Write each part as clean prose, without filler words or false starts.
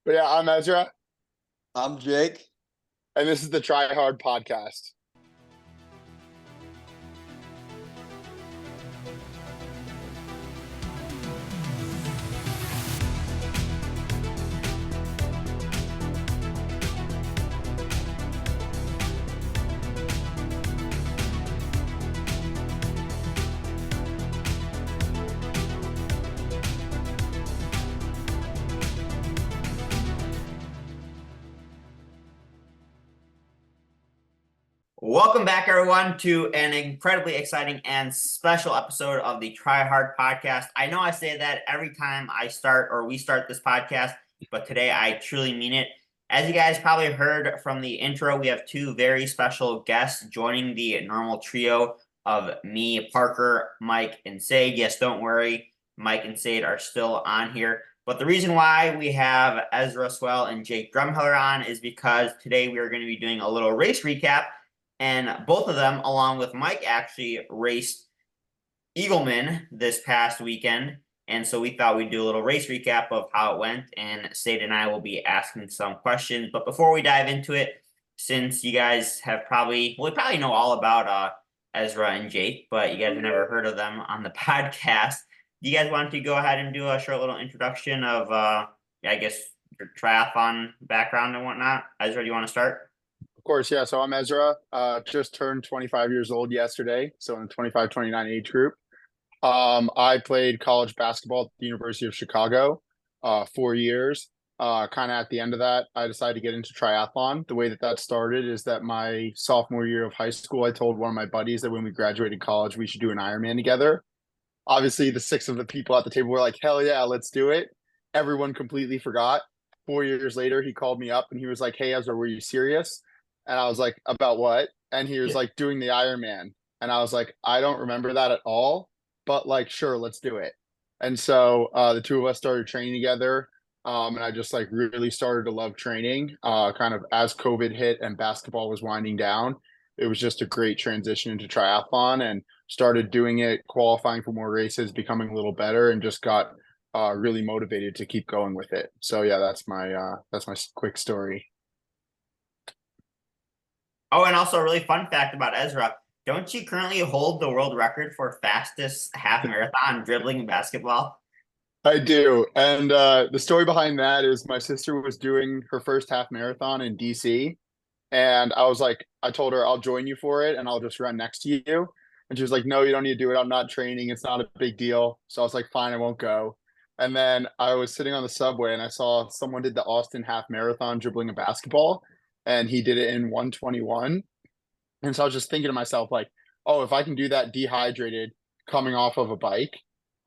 But yeah, I'm Ezra, I'm Jake. and this is the Try Hard podcast. Welcome back, everyone, to an incredibly exciting and special episode of the Try Hard podcast. I know I say that every time I start or we start this podcast, but today I truly mean it. As you guys probably heard from the intro, we have two very special guests joining the normal trio of me, Parker, Mike, and Seid. Yes, don't worry, Mike and Seid are still on here. But the reason why we have Ezra, Swell, and Jake Drumheller on is because today we are going to be doing a little race recap. And both of them, along with Mike, actually raced Eagleman this past weekend. And so we thought we'd do a little race recap of how it went. And Seid and I will be asking some questions. But before we dive into it, since you guys have probably know all about Ezra and Jake, but you guys have never heard of them on the podcast. Do you guys want to go ahead and do a short little introduction of, I guess, your triathlon background and whatnot? Ezra, do you want to start? Of course, yeah. So I'm Ezra, just turned 25 years old yesterday, so in the 25-29 age group. I played college basketball at the University of Chicago, 4 years. Kind of at the end of that, I decided to get into triathlon. The way that started is that my sophomore year of high school, I told one of my buddies that when we graduated college, we should do an Ironman together. Obviously, the six of the people at the table were like, hell yeah, let's do it. Everyone completely forgot. 4 years later, he called me up and he was like, hey, Ezra, were you serious? And I was like, about what? And he was like, doing the Ironman. And I was like, I don't remember that at all, but like, sure, let's do it. And so the two of us started training together. And I just like really started to love training kind of as COVID hit and basketball was winding down. It was just a great transition into triathlon and started doing it, qualifying for more races, becoming a little better, and just got really motivated to keep going with it. So yeah, that's my quick story. Oh, and also a really fun fact about Ezra. Don't you currently hold the world record for fastest half marathon dribbling basketball? I do. And the story behind that is my sister was doing her first half marathon in DC. And I told her, I'll join you for it and I'll just run next to you. And she was like, no, you don't need to do it. I'm not training. It's not a big deal. So I was like, fine, I won't go. And then I was sitting on the subway and I saw someone did the Austin half marathon dribbling a basketball. And he did it in 1:21. And so I was just thinking to myself, like, oh, if I can do that dehydrated coming off of a bike,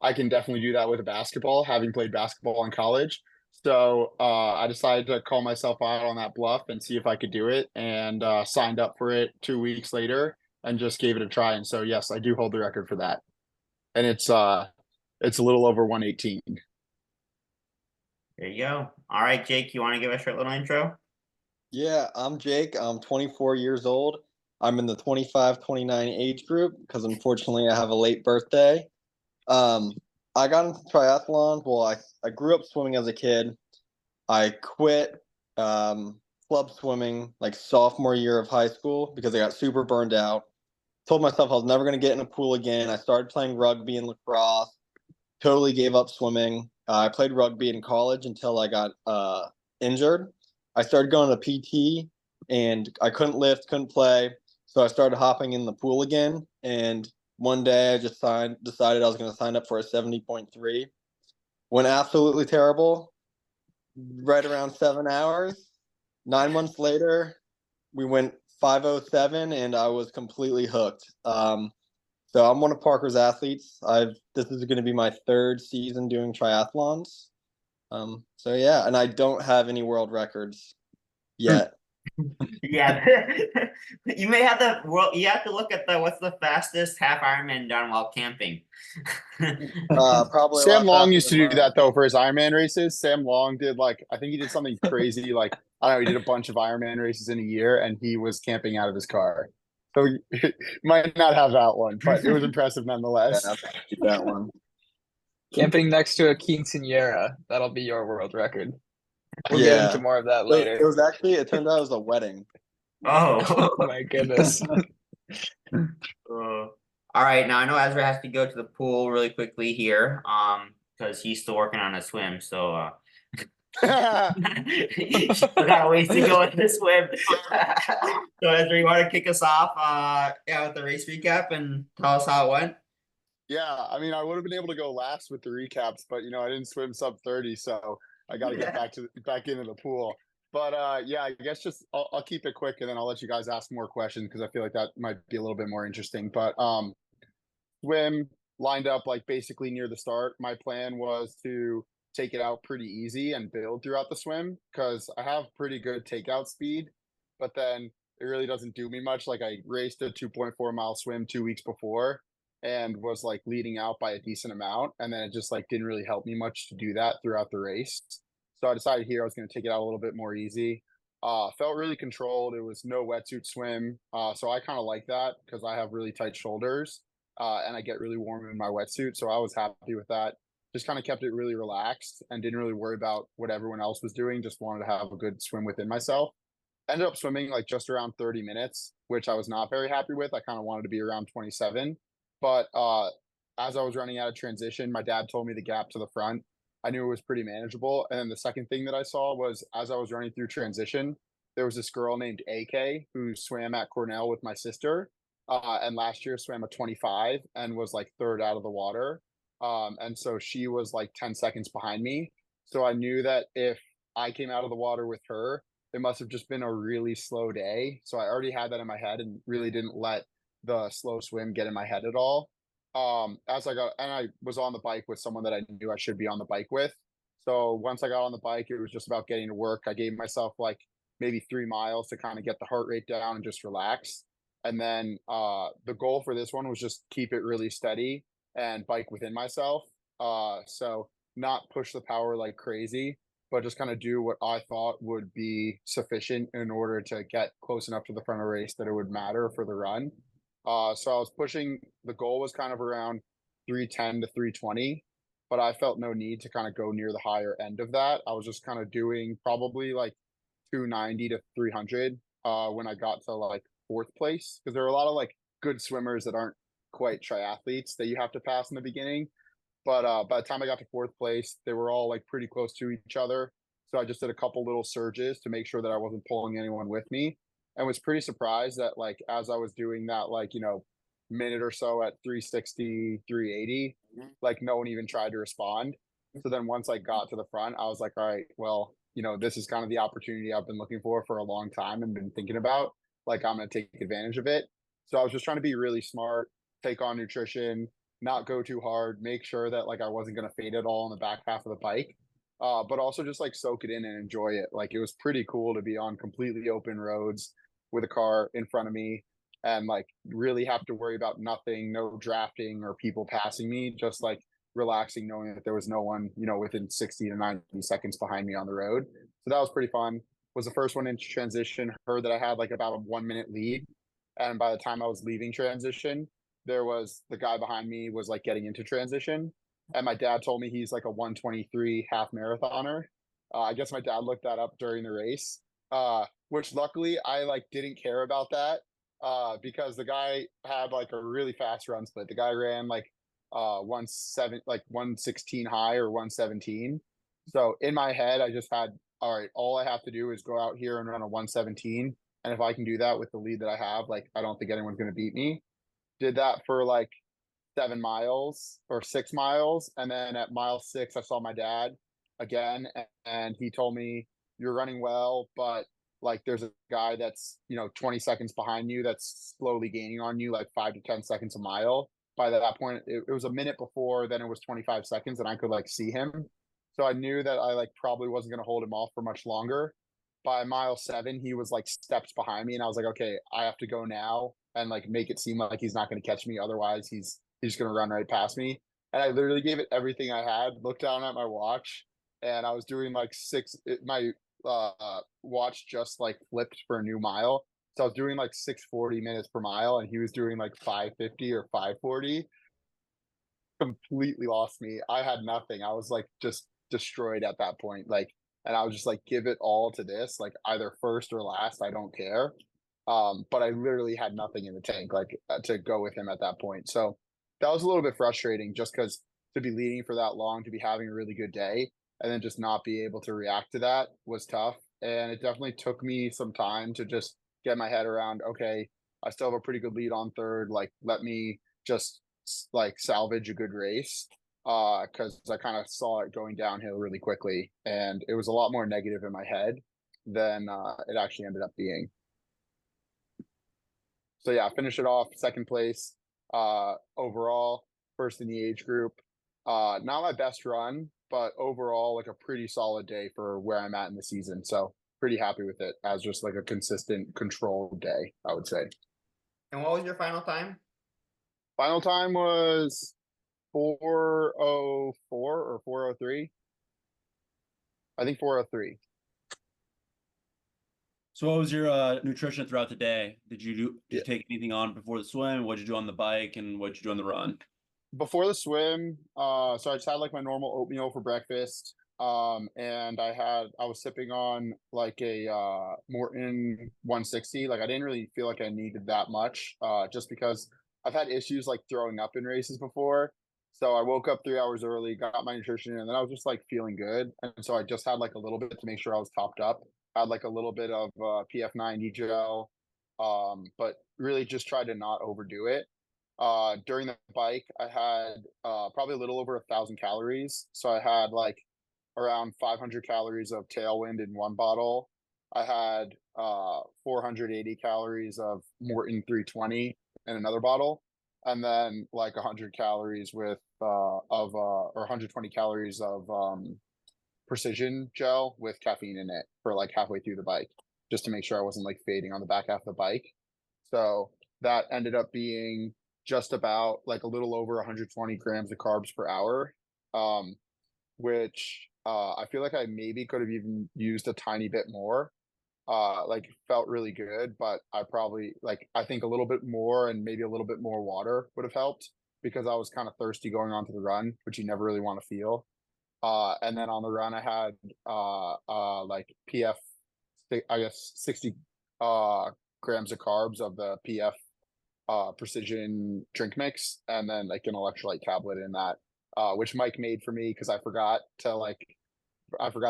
I can definitely do that with a basketball, having played basketball in college. So I decided to call myself out on that bluff and see if I could do it, and signed up for it 2 weeks later and just gave it a try. And so, yes, I do hold the record for that. And it's a little over 1:18. There you go. All right, Jake, you want to give us a short little intro? Yeah, I'm Jake. I'm 24 years old. I'm in the 25-29 age group because unfortunately I have a late birthday. I got into triathlon. Well, I grew up swimming as a kid. I quit club swimming like sophomore year of high school because I got super burned out. Told myself I was never going to get in a pool again. I started playing rugby and lacrosse. Totally gave up swimming. I played rugby in college until I got injured. I started going to PT and I couldn't lift, couldn't play. So I started hopping in the pool again. And one day I just decided I was going to sign up for a 70.3. Went absolutely terrible, right around 7 hours. 9 months later, we went 5:07 and I was completely hooked. So I'm one of Parker's athletes. This is going to be my third season doing triathlons. So yeah, and I don't have any world records yet. Yeah, you may have you have to look at what's the fastest half Ironman done while camping. Probably Sam Long used to do that though for his Ironman races. Sam Long did I think he did something crazy. Like, I don't know, he did a bunch of Ironman races in a year and he was camping out of his car. So he might not have that one, but it was impressive nonetheless. Yeah, that one. Camping next to a quinceañera. That'll be your world record. We'll get into more of that It later. was actually, it turned out it was a wedding. Oh. Oh my goodness. All right, now I know Ezra has to go to the pool really quickly here, because he's still working on a swim. So, you still got a ways to go in the swim. So, Ezra, you want to kick us off, yeah, with the race recap and tell us how it went? Yeah, I mean, I would have been able to go last with the recaps, but I didn't swim sub 30, so I got to get back into the pool. But yeah, I guess just I'll keep it quick and then I'll let you guys ask more questions because I feel like that might be a little bit more interesting. But swim lined up like basically near the start. My plan was to take it out pretty easy and build throughout the swim because I have pretty good takeout speed, but then it really doesn't do me much. Like I raced a 2.4 mile swim 2 weeks before and was like leading out by a decent amount. And then it just like didn't really help me much to do that throughout the race. So I decided here I was going to take it out a little bit more easy. Felt really controlled. It was no wetsuit swim. So I kind of like that because I have really tight shoulders and I get really warm in my wetsuit. So I was happy with that. Just kind of kept it really relaxed and didn't really worry about what everyone else was doing. Just wanted to have a good swim within myself. Ended up swimming like just around 30 minutes, which I was not very happy with. I kind of wanted to be around 27. But as I was running out of transition, my dad told me the gap to the front. I knew it was pretty manageable. And then the second thing that I saw was as I was running through transition, there was this girl named AK who swam at Cornell with my sister. And last year swam a 25 and was like third out of the water. And so she was like 10 seconds behind me. So I knew that if I came out of the water with her, it must have just been a really slow day. So I already had that in my head and really didn't let the slow swim get in my head at all. As I got, and I was on the bike with someone that I knew I should be on the bike with. So once I got on the bike, it was just about getting to work. I gave myself like maybe 3 miles to kind of get the heart rate down and just relax. And then the goal for this one was just keep it really steady and bike within myself. So not push the power like crazy, but just kind of do what I thought would be sufficient in order to get close enough to the front of the race that it would matter for the run. So I was pushing, the goal was kind of around 310 to 320, but I felt no need to kind of go near the higher end of that. I was just kind of doing probably like 290 to 300 when I got to like fourth place because there are a lot of like good swimmers that aren't quite triathletes that you have to pass in the beginning. But by the time I got to fourth place, they were all like pretty close to each other. So I just did a couple little surges to make sure that I wasn't pulling anyone with me and was pretty surprised that like as I was doing that, like, minute or so at 360, 380, like no one even tried to respond. So then once I got to the front, I was like, all right, well, this is kind of the opportunity I've been looking for a long time and been thinking about. Like I'm going to take advantage of it. So I was just trying to be really smart, take on nutrition, not go too hard, make sure that like I wasn't going to fade at all on the back half of the bike. But also just like soak it in and enjoy it. Like it was pretty cool to be on completely open roads with a car in front of me and like really have to worry about nothing, no drafting or people passing me, just like relaxing knowing that there was no one, within 60 to 90 seconds behind me on the road. So that was pretty fun. Was the first one in transition, heard that I had like about a 1 minute lead. And by the time I was leaving transition, there was the guy behind me was like getting into transition. And my dad told me he's like a 123 half marathoner. I guess my dad looked that up during the race, which luckily I like didn't care about that because the guy had like a really fast run split. The guy ran like 116 high or 117. So in my head, I just had, all right, all I have to do is go out here and run a 117. And if I can do that with the lead that I have, like I don't think anyone's going to beat me. Did that for like 7 miles or 6 miles. And then at mile 6, I saw my dad again. And he told me, you're running well, but like there's a guy that's, 20 seconds behind you that's slowly gaining on you, like 5 to 10 seconds a mile. By that point, it was a minute before, then it was 25 seconds and I could like see him. So I knew that I like probably wasn't going to hold him off for much longer. By mile 7, he was like steps behind me and I was like, okay, I have to go now and like make it seem like he's not going to catch me. Otherwise he's just going to run right past me. And I literally gave it everything I had, looked down at my watch and I was doing like my watch just like flipped for a new mile. So I was doing like 640 minutes per mile and he was doing like 550 or 540. Completely lost me. I had nothing. I was like just destroyed at that point. Like and I was just like, give it all to this, like either first or last, I don't care. But I literally had nothing in the tank, like to go with him at that point. So that was a little bit frustrating, just because to be leading for that long, to be having a really good day, and then just not be able to react to that was tough. And it definitely took me some time to just get my head around, okay, I still have a pretty good lead on third. Like, let me just like salvage a good race. Because I kind of saw it going downhill really quickly, and it was a lot more negative in my head than it actually ended up being. So yeah, finish it off second place overall, first in the age group. Not my best run, but overall like a pretty solid day for where I'm at in the season. So pretty happy with it as just like a consistent controlled day, I would say. And what was your final time? Final time was 4:04 or 4:03. I think 4:03. So what was your nutrition throughout the day? Did you take anything on before the swim? What did you do on the bike, and what did you do on the run? Before the swim, so I just had like my normal oatmeal for breakfast. And I was sipping on like a Morton 160. Like I didn't really feel like I needed that much, just because I've had issues like throwing up in races before. So I woke up 3 hours early, got my nutrition, and then I was just like feeling good. And so I just had like a little bit to make sure I was topped up. I had like a little bit of PF90 gel, but really just tried to not overdo it. During the bike, I had probably a little over 1,000 calories. So I had like around 500 calories of Tailwind in one bottle. I had 480 calories of Morton 320 in another bottle, and then like 100 calories or 120 calories of precision gel with caffeine in it for like halfway through the bike, just to make sure I wasn't like fading on the back half of the bike. So that ended up being just about like a little over 120 grams of carbs per hour, which I feel like I maybe could have even used a tiny bit more. Like felt really good, but I probably like I think a little bit more and maybe a little bit more water would have helped, because I was kind of thirsty going onto the run, which you never really want to feel. And then on the run I had like PF, I guess 60 grams of carbs of the PF precision drink mix, and then like an electrolyte tablet in that, which Mike made for me because I forgot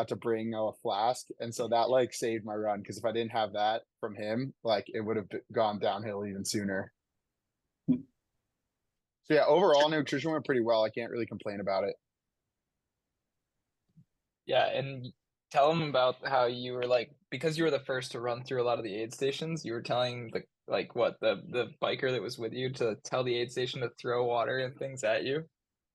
to bring a flask, and so that like saved my run, because if I didn't have that from him, like it would have gone downhill even sooner. So yeah, overall nutrition went pretty well. I can't really complain about it. Yeah, and tell them about how you were like, because you were the first to run through a lot of the aid stations, you were telling the biker that was with you to tell the aid station to throw water and things at you.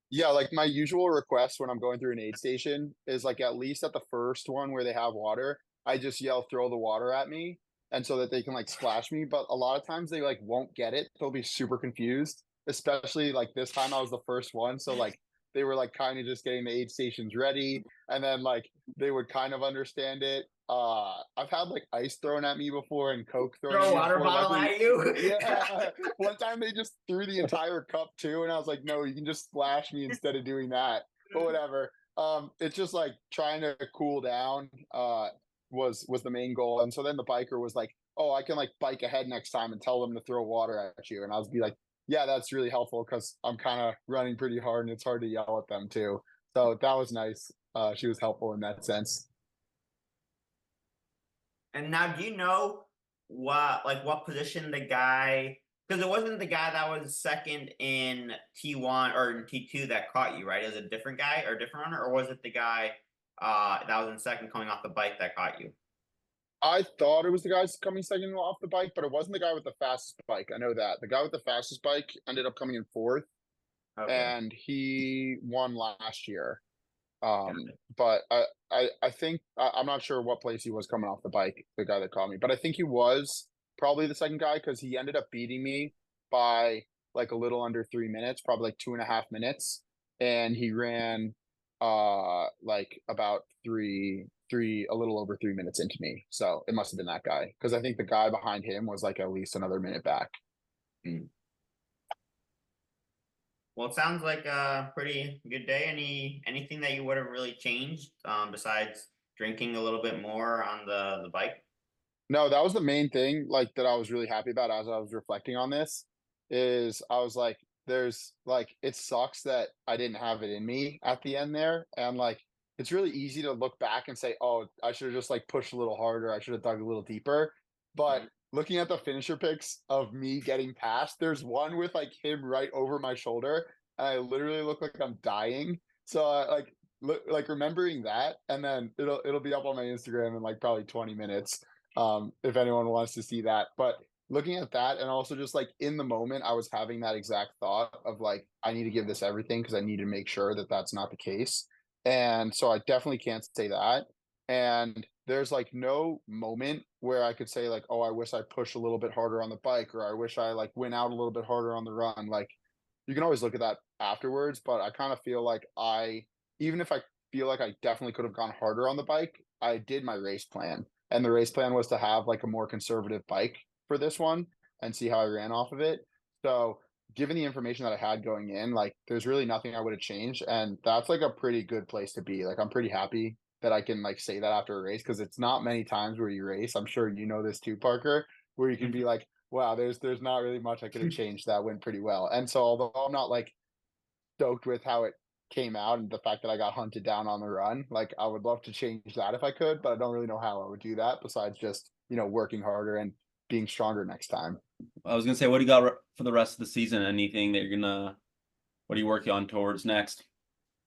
Yeah, like my usual request when I'm going through an aid station is like at least at the first one where they have water, I just yell, throw the water at me, and so that they can like splash me. But a lot of times they like won't get it. They'll be super confused, especially like this time I was the first one. So like they were like kind of just getting the aid stations ready, and then like they would kind of understand it. I've had like ice thrown at me before and Coke thrown Throw at a me water before. bottle Luckily, at you? yeah. One time they just threw the entire cup too, and I was like, no, you can just splash me instead of doing that. But whatever. It's just like trying to cool down was the main goal. And so then the biker was like, oh, I can like bike ahead next time and tell them to throw water at you. And I was be like, yeah, that's really helpful, because I'm kind of running pretty hard and it's hard to yell at them too. So that was nice. She was helpful in that sense. And now, do you know what position the guy? Because it wasn't the guy that was second in T1 or in T2 that caught you, right? It was a different guy or a different runner, or was it the guy that was in second coming off the bike that caught you? I thought it was the guy coming second off the bike, but it wasn't the guy with the fastest bike. I know that. The guy with the fastest bike ended up coming in fourth, Okay. and he won last year. Got it. But I think I'm not sure what place he was coming off the bike, the guy that caught me, but I think he was probably the second guy, because he ended up beating me by like a little under 3 minutes, probably like 2.5 minutes, and he ran like about a little over 3 minutes into me. So it must have been that guy, because I think the guy behind him was like at least another minute back. Well, it sounds like a pretty good day. Anything that you would have really changed besides drinking a little bit more on the bike? No, that was the main thing, like, that I was really happy about as I was reflecting on this, is I was like, there's like, it sucks that I didn't have it in me at the end there. And like, it's really easy to look back and say, oh, I should have just like pushed a little harder. I should have dug a little deeper. But looking at the finisher pics of me getting past, there's one with like him right over my shoulder. And I literally look like I'm dying. So like, like remembering that, and then it'll be up on my Instagram in like probably 20 minutes, if anyone wants to see that. But looking at that, and also just like in the moment, I was having that exact thought of like, I need to give this everything because I need to make sure that that's not the case. And so I definitely can't say that. And there's like no moment where I could say like, oh, I wish I pushed a little bit harder on the bike, or I wish I like went out a little bit harder on the run. Like, you can always look at that afterwards, but I kind of feel like even if I feel like I definitely could have gone harder on the bike, I did my race plan. And the race plan was to have like a more conservative bike for this one and see how I ran off of it. So given the information that I had going in, like there's really nothing I would have changed. And that's like a pretty good place to be. Like I'm pretty happy that I can like say that after a race, because it's not many times where you race. I'm sure you know this too, Parker, where you can be like, wow, there's not really much I could have changed. That went pretty well. And so although I'm not like stoked with how it came out and the fact that I got hunted down on the run, like I would love to change that if I could, but I don't really know how I would do that besides just, working harder and being stronger next time. I was gonna say, what do you got for the rest of the season? Anything that what are you working on towards next?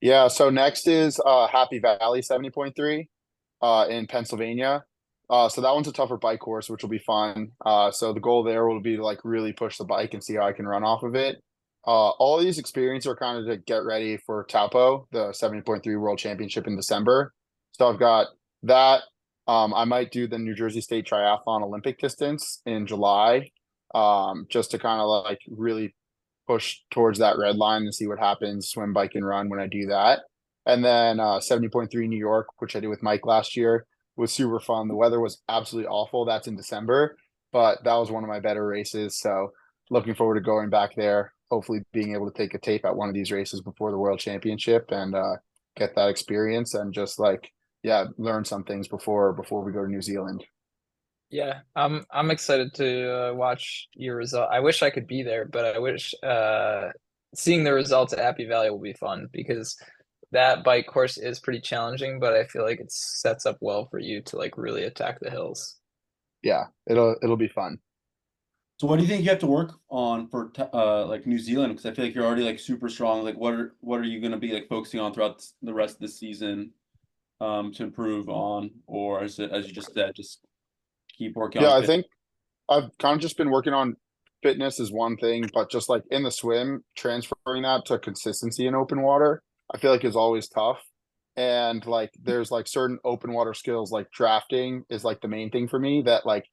Yeah, so next is Happy Valley 70.3 in Pennsylvania. So that one's a tougher bike course, which will be fun. So the goal there will be to like really push the bike and see how I can run off of it. All these experiences are kind of to get ready for Taupo, the 70.3 World Championship in December. So I've got that. I might do the New Jersey State Triathlon Olympic distance in July, just to kind of like really push towards that red line and see what happens, swim, bike, and run when I do that. And then 70.3 New York, which I did with Mike last year, was super fun. The weather was absolutely awful. That's in December, but that was one of my better races. So looking forward to going back there, hopefully being able to take a tape at one of these races before the World Championship and get that experience and just like, yeah, learn some things before we go to New Zealand. Yeah, I'm excited to watch your result. I wish I could be there, but I wish seeing the results at Happy Valley will be fun because that bike course is pretty challenging, but I feel like it sets up well for you to like really attack the hills. Yeah, it'll be fun. So what do you think you have to work on for like New Zealand? Because I feel like you're already like super strong. Like what are you going to be like focusing on throughout the rest of the season to improve on, or is it, as you just said, just keep working Yeah, on I fit? think I've kind of just been working on fitness is one thing, but just like in the swim, transferring that to consistency in open water, I feel like is always tough. And like there's like certain open water skills, like drafting is like the main thing for me, that like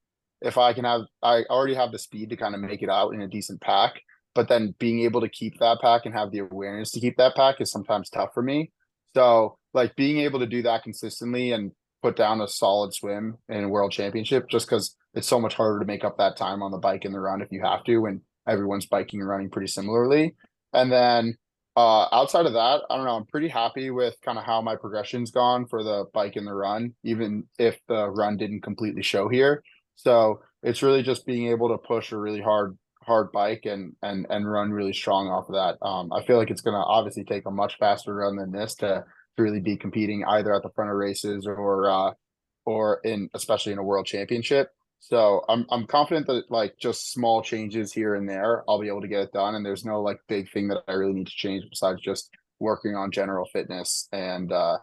if I can have, I already have the speed to kind of make it out in a decent pack, but then being able to keep that pack and have the awareness to keep that pack is sometimes tough for me. So like being able to do that consistently and put down a solid swim in a world championship, just because it's so much harder to make up that time on the bike and the run if you have to, when everyone's biking and running pretty similarly. And then outside of that, I don't know, I'm pretty happy with kind of how my progression's gone for the bike and the run, even if the run didn't completely show here. So it's really just being able to push a really hard bike and run really strong off of that. I feel like it's going to obviously take a much faster run than this to really be competing either at the front of races or in, especially in a world championship. So I'm confident that like just small changes here and there, I'll be able to get it done. And there's no like big thing that I really need to change besides just working on general fitness and a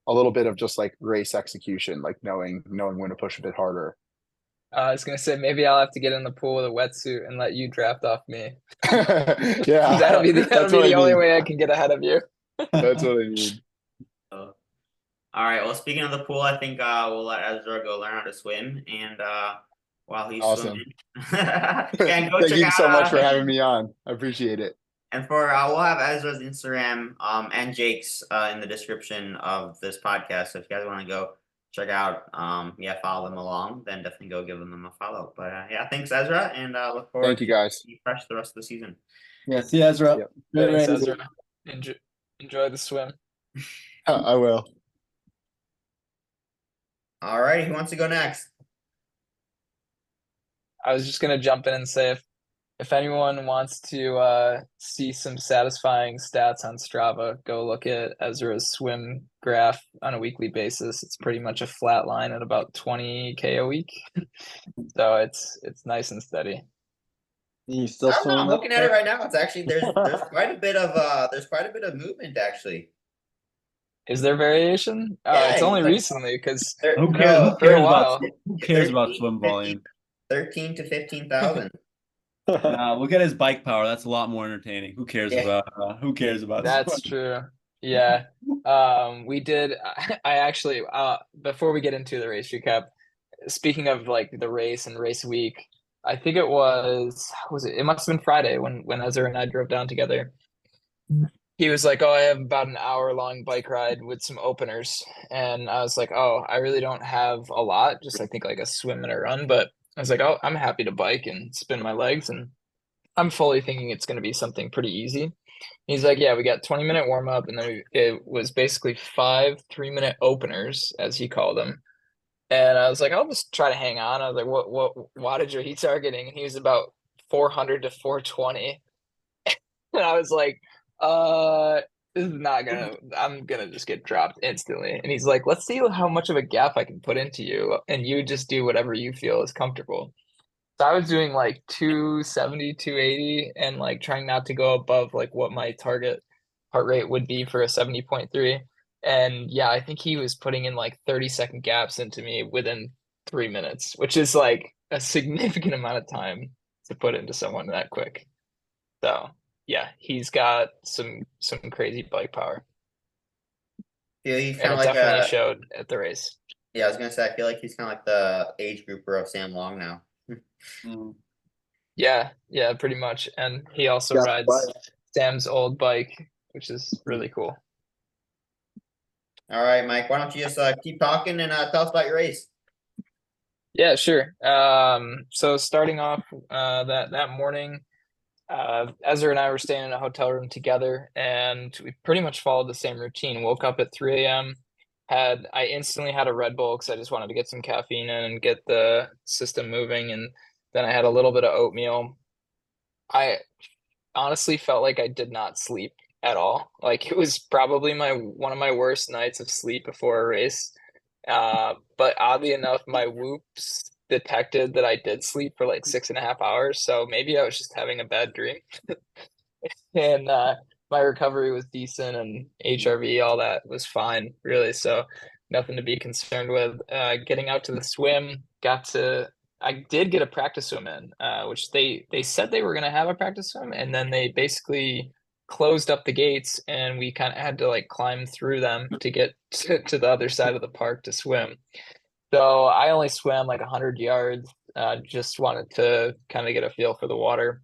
little bit of just like race execution, like knowing when to push a bit harder. I was gonna say maybe I'll have to get in the pool with a wetsuit and let you draft off me. Yeah, That'll be that's the what I only need. way I can get ahead of you. That's what I need. So, all right. Well, speaking of the pool, I think we'll let Ezra go learn how to swim, and while he's Awesome. swimming, and go Thank check you so much out. for having me on. I appreciate it. And for we'll have Ezra's Instagram and Jake's in the description of this podcast. So if you guys want to go check out, follow them along, then definitely go give them a follow. But yeah, thanks Ezra, and look forward Thank you, to guys. you fresh the rest of the season. Yeah, see you, Ezra. Yep. Great Thanks, race. Ezra. Enjoy the swim. I will. All right, who wants to go next? I was just gonna jump in and say if anyone wants to see some satisfying stats on Strava, go look at Ezra's swim graph on a weekly basis. It's pretty much a flat line at about 20K a week. So it's nice and steady. You still I don't know. swimming I'm that looking at it far? right now. It's actually there's quite a bit of movement actually. Is there variation? Yeah, It's he's only like recently because Who cares? no, for a while. Who cares about 13 swim 15 volume? 13 to 15,000. Look at his bike power. That's a lot more entertaining. Yeah. Who cares about That's swim? true. Yeah. We did I actually before we get into the race recap, speaking of like the race and race week, I think it must have been Friday when Ezra and I drove down together. He was like, "Oh, I have about an hour long bike ride with some openers." And I was like, "Oh, I really don't have a lot, just I think like a swim and a run." But I was like, "Oh, I'm happy to bike and spin my legs." And I'm fully thinking it's going to be something pretty easy. He's like, "Yeah, we got 20-minute warm up, and then it was basically 5 3-minute openers, as he called them." And I was like, "I'll just try to hang on." I was like, "What wattage are he targeting?" And he was about 400 to 420. And I was like, uh, this is not gonna, I'm gonna just get dropped instantly. And he's like, let's see how much of a gap I can put into you. And you just do whatever you feel is comfortable. So I was doing like 270, 280, and like trying not to go above like what my target heart rate would be for a 70.3. And yeah, I think he was putting in like 30-second gaps into me within 3 minutes, which is like a significant amount of time to put into someone that quick. So yeah, he's got some crazy bike power, Feel he's and kind of it like definitely showed at the race. yeah, I was gonna say I feel like he's kind of like the age grouper of Sam Long now. Mm. Yeah, pretty much. And he also Got rides Sam's old bike, which is really cool. All right, Mike, why don't you just keep talking and tell us about your race? Yeah, sure. So starting off that morning, Ezra and I were staying in a hotel room together, and we pretty much followed the same routine. Woke up at 3 a.m. I instantly had a Red Bull because I just wanted to get some caffeine in and get the system moving, and then I had a little bit of oatmeal. I honestly felt like I did not sleep at all. Like it was probably my one of my worst nights of sleep before a race. But oddly enough, my whoops detected that I did sleep for like 6.5 hours. So maybe I was just having a bad dream. And my recovery was decent, and HRV, all that was fine, really. So nothing to be concerned with. Getting out to the swim, I did get a practice swim in, which they said they were going to have a practice swim, and then they basically closed up the gates, and we kind of had to like climb through them to get to the other side of the park to swim. So I only swam like 100 yards. Just wanted to kind of get a feel for the water.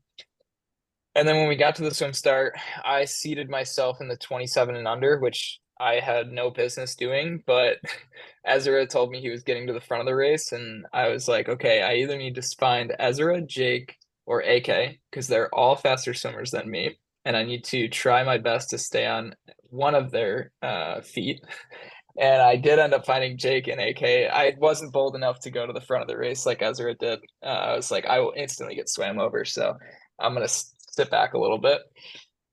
And then when we got to the swim start, I seated myself in the 27 and under, which I had no business doing. But Ezra told me he was getting to the front of the race. And I was like, okay, I either need to find Ezra, Jake, or AK, because they're all faster swimmers than me. And I need to try my best to stay on one of their feet. And I did end up finding Jake and AK. I wasn't bold enough to go to the front of the race like Ezra did. I was like, I will instantly get swam over. So I'm going to sit back a little bit.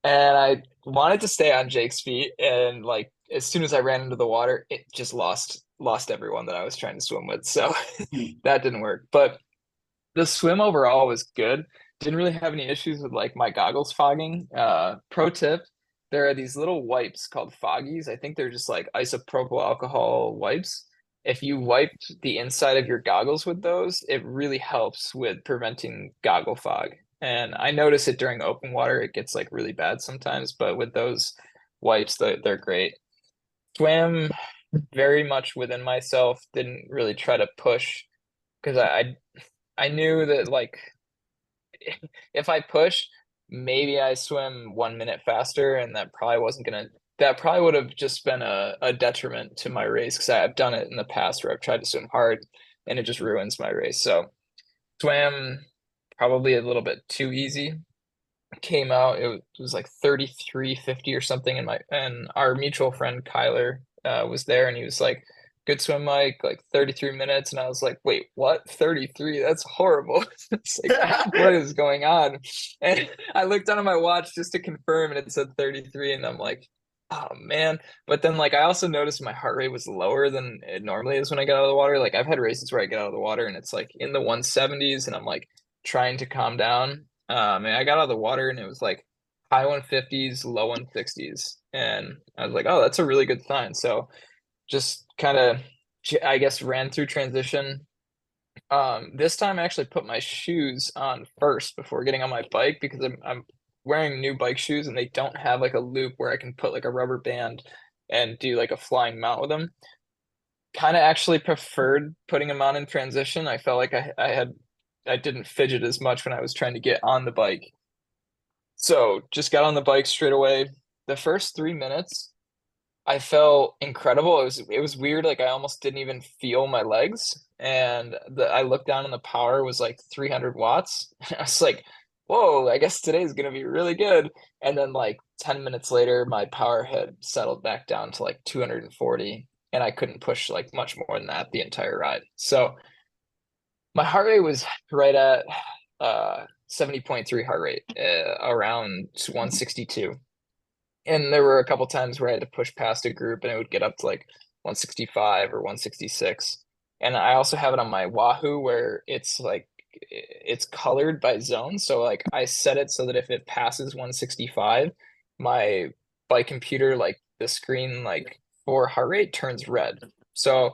And I wanted to stay on Jake's feet. And like, as soon as I ran into the water, it just lost everyone that I was trying to swim with. So that didn't work. But the swim overall was good. Didn't really have any issues with like my goggles fogging. Pro tip, there are these little wipes called foggies. I think they're just like isopropyl alcohol wipes. If you wipe the inside of your goggles with those, it really helps with preventing goggle fog. And I notice it during open water, it gets like really bad sometimes, but with those wipes, they're great. Swam very much within myself, didn't really try to push because I knew that like if I push, maybe I swim 1 minute faster, and that probably would have just been a detriment to my race because I've done it in the past where I've tried to swim hard and it just ruins my race. So swam probably a little bit too easy. Came out, it was like 33:50 or something, and our mutual friend Kyler was there, and he was like, good swim, Mike, like 33 minutes. And I was like, wait, what? 33? That's horrible. It's like, what is going on? And I looked down at my watch just to confirm, and it said 33. And I'm like, oh man. But then like I also noticed my heart rate was lower than it normally is when I get out of the water. Like I've had races where I get out of the water and it's like in the 170s, and I'm like trying to calm down. And I got out of the water and it was like high 150s, low 160s. And I was like, oh, that's a really good sign. So just kind of, I guess, ran through transition. This time I actually put my shoes on first before getting on my bike, because I'm wearing new bike shoes and they don't have like a loop where I can put like a rubber band and do like a flying mount with them. Kind of actually preferred putting them on in transition. I felt like I didn't fidget as much when I was trying to get on the bike. So just got on the bike straight away. The first 3 minutes, I felt incredible. It was weird. Like I almost didn't even feel my legs. And I looked down and the power was like 300 watts. I was like, whoa, I guess today's gonna be really good. And then like 10 minutes later, my power had settled back down to like 240, and I couldn't push like much more than that the entire ride. So my heart rate was right at 70.3 heart rate, around 162. And there were a couple times where I had to push past a group and it would get up to like 165 or 166. And I also have it on my Wahoo where it's like it's colored by zone. So like I set it so that if it passes 165, my bike computer, like the screen like for heart rate turns red. So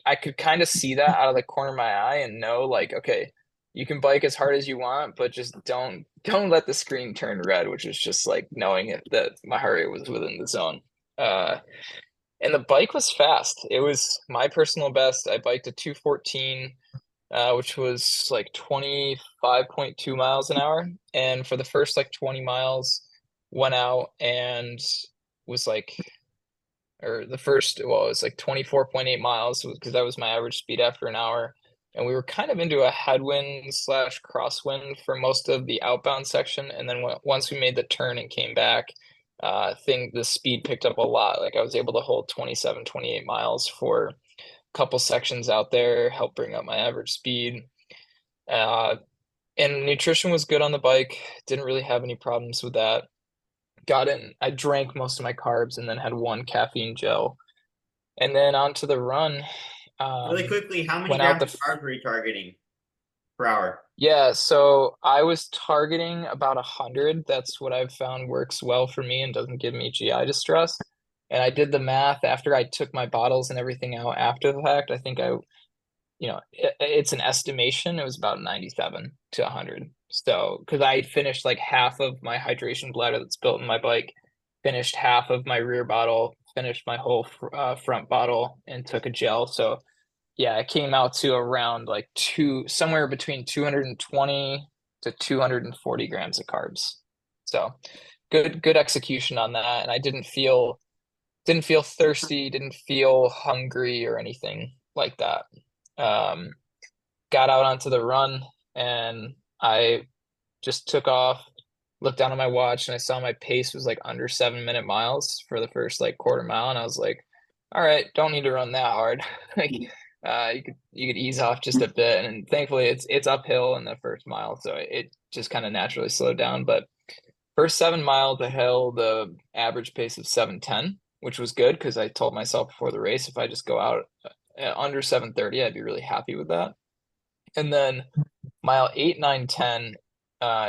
I could kind of see that out of the corner of my eye and know like, okay, you can bike as hard as you want, but just don't let the screen turn red, which is just like knowing that my heart rate was within the zone. And the bike was fast. It was my personal best. I biked a 214, which was like 25.2 miles an hour. And for the first like 20 miles, went out and was like, or the first, well, it was like 24.8 miles because that was my average speed after an hour. And we were kind of into a headwind slash crosswind for most of the outbound section. And then once we made the turn and came back, the speed picked up a lot. Like I was able to hold 27, 28 miles for a couple sections out there, help bring up my average speed. And nutrition was good on the bike. Didn't really have any problems with that. Got in, I drank most of my carbs and then had one caffeine gel. And then onto the run. Really quickly, how many went out grams of carbs were you targeting per hour? Yeah, so I was targeting about 100. That's what I've found works well for me and doesn't give me GI distress. And I did the math after I took my bottles and everything out after the fact. I think it's an estimation. It was about 97 to 100. So, because I finished like half of my hydration bladder that's built in my bike, finished half of my rear bottle, finished my whole front bottle, and took a gel. So, yeah, it came out to around like somewhere between 220 to 240 grams of carbs. So, good execution on that, and I didn't feel thirsty, didn't feel hungry or anything like that. Got out onto the run and I just took off, looked down at my watch, and I saw my pace was like under 7-minute miles for the first like quarter mile, and I was like, all right, don't need to run that hard. Like you could ease off just a bit, and thankfully it's uphill in the first mile, so it just kind of naturally slowed down. But first 7 miles I held the average pace of 7:10, which was good because I told myself before the race if I just go out under 7:30, I'd be really happy with that. And then mile 8, 9, 10